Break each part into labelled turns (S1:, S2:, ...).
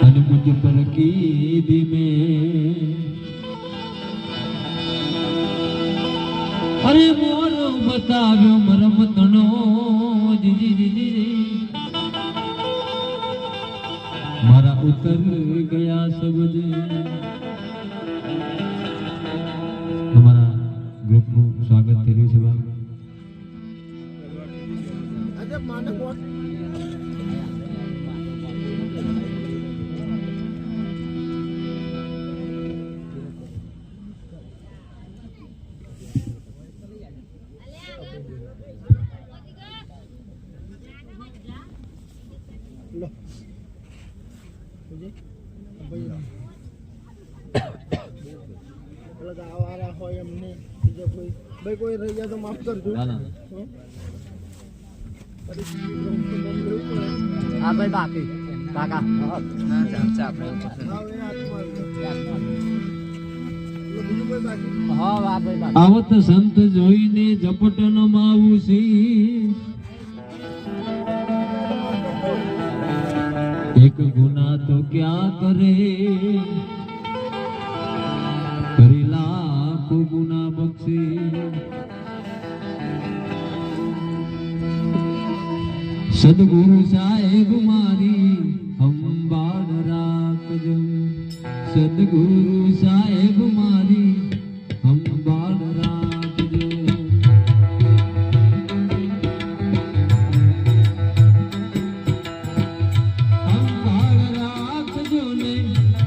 S1: અને મુझ પર कीदी में अरे मोरो बताव्यो मरम तणो मारा उतर गया शब्द हमारा ग्रुप નું સ્વાગત થઈ રહ્યું છે ભાઈ
S2: भाई कोई रह गया तो माफ कर दो।
S3: हाँ भाई बाकी काका
S1: आवत संत જોઈને ઝપટન માવું છે એક ગુના તો ક્યાં કરે કરી લાખો ગુના બક્ષે સદગુરુ સાહેબ મારી સંભાળ રાખજો સદગુરુ સાહેબ મારી સંભાળ રાખજો સંભાળ રાખજો ને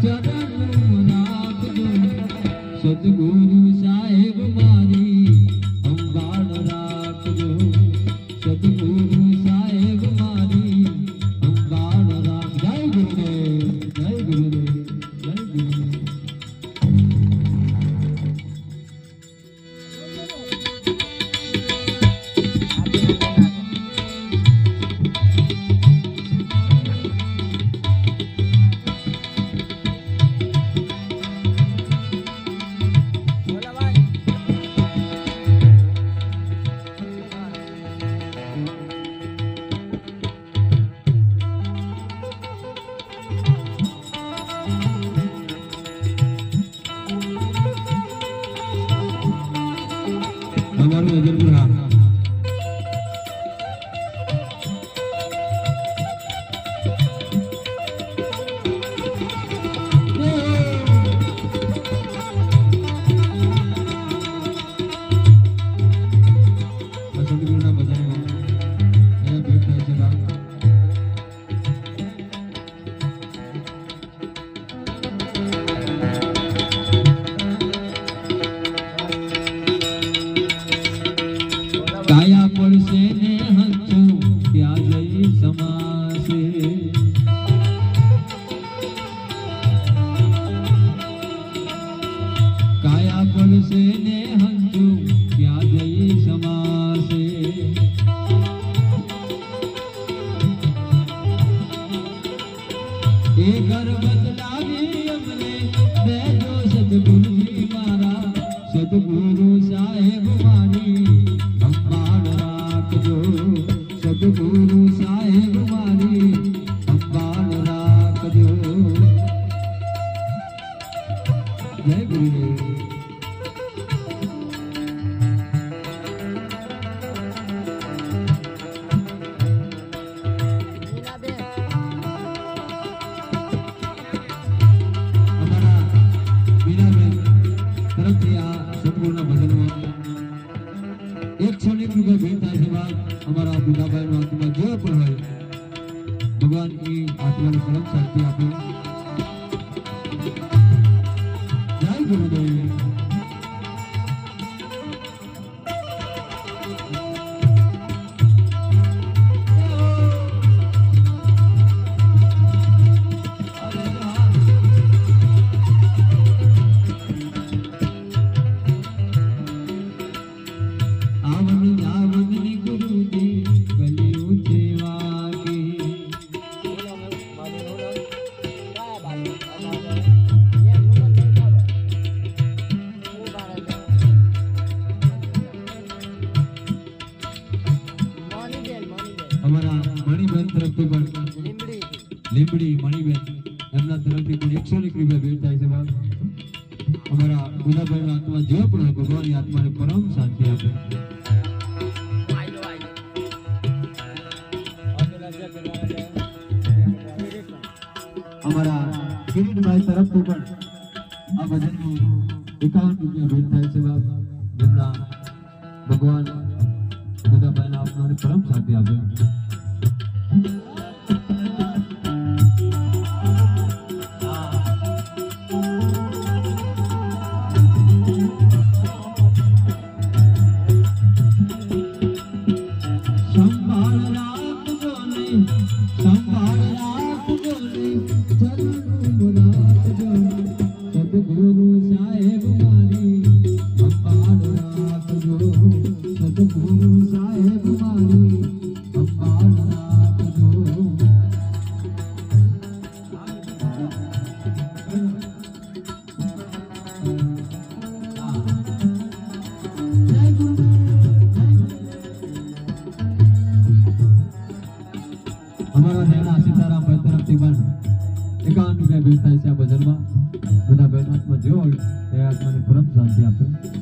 S1: ચરણ રાખજો સદગુરુ સાહેબ મારી સંભાળ રાખજો સદગુરુ સાહેબ મારી સંભાળ રાખ જય ગુરુદેવ જય ગુરુદેવ જય ગુરુદેવ हमारे नजर हाँ કાયા પડશે ને હંચું ત્યાં જઈ સમાશે કાયા પડશે ને હંચું ત્યાં જઈ સમાશે એ ઘર બદલાવી અમને દેજો સદગુરુજી મારા સદગુરુ સાહેબ મારી સંભાળ રાખજો સદગુરુ સાહેબ મારી સંભાળ રાખજો જય ગુરુદેવ અમારા મીનાબેન તરફથી આ સંપૂર્ણ ભજનમાં 101 રૂપિયા ભેટ થાય છે બાદ અમારા બુધાભાઈનો આત્મા જે પણ હોય ભગવાન એ આત્માને પરમ શાંતિ આપે જય ગુરુદેવ આવની ગુરુજી ગલી ઊંચે વાગે અમારા મણીબેન તરફથી પણ
S3: લીમડી
S1: લીમડી મણીબેન એમના તરફથી પણ 101 રૂપિયા ભેટ થાય છે બાપ અમારા ગુલાબભાઈનો આત્મા જે પણ હોય ભગવાનની આત્માને પરમ શાંતિ આપે અમારા કિરીટભાઈ તરફથી પણ આ ભજનનું 51 રૂપિયા ભેટ થાય છે બાપ જેમના ભગવાન ગુલાબભાઈના આત્માને પરમ શાંતિ આપે અમારા નેના સીતારામભાઈ તરફથી પણ 51 રૂપિયા ભેટ થાય છે આ ભજનમાં બધા બહેનો આત્મા જે હોય એ આત્માને પરમ શાંતિ આપે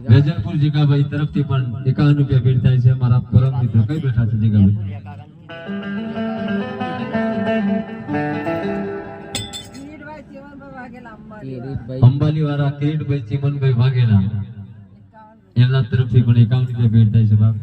S1: વેજલપુર જીગાભાઈ તરફથી પણ 51 રૂપિયા ભેટ થાય છે અમારા પરમ મિત્ર કઈ બેઠા છે જીગાભાઈ અંબાલી વાળા કિરીટભાઈ ચીમનભાઈ વાઘેલા એમના તરફથી પણ 51 રૂપિયા ભેટ થાય છે બાપ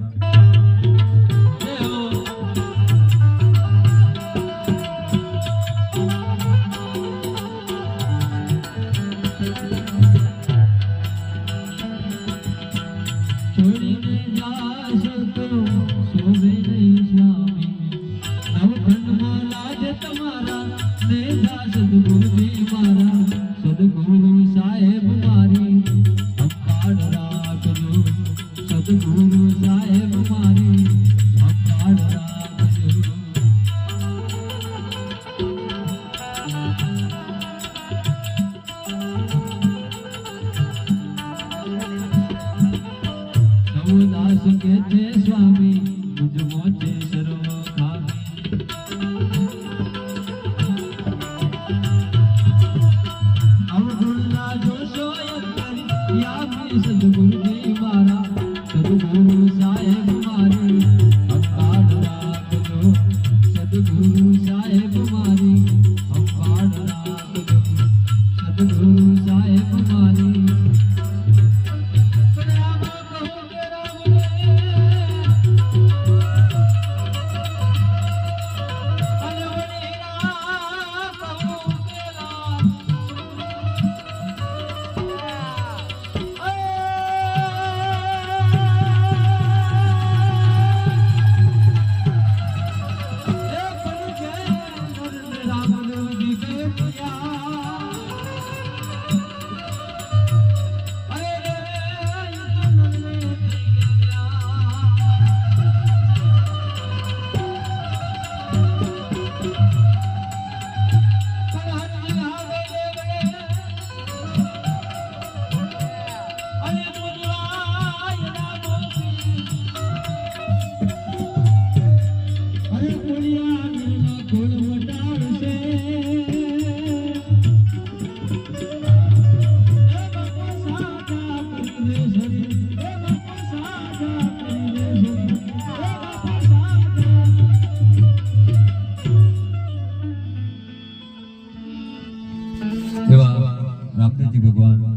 S1: રામદેવજી ભગવાન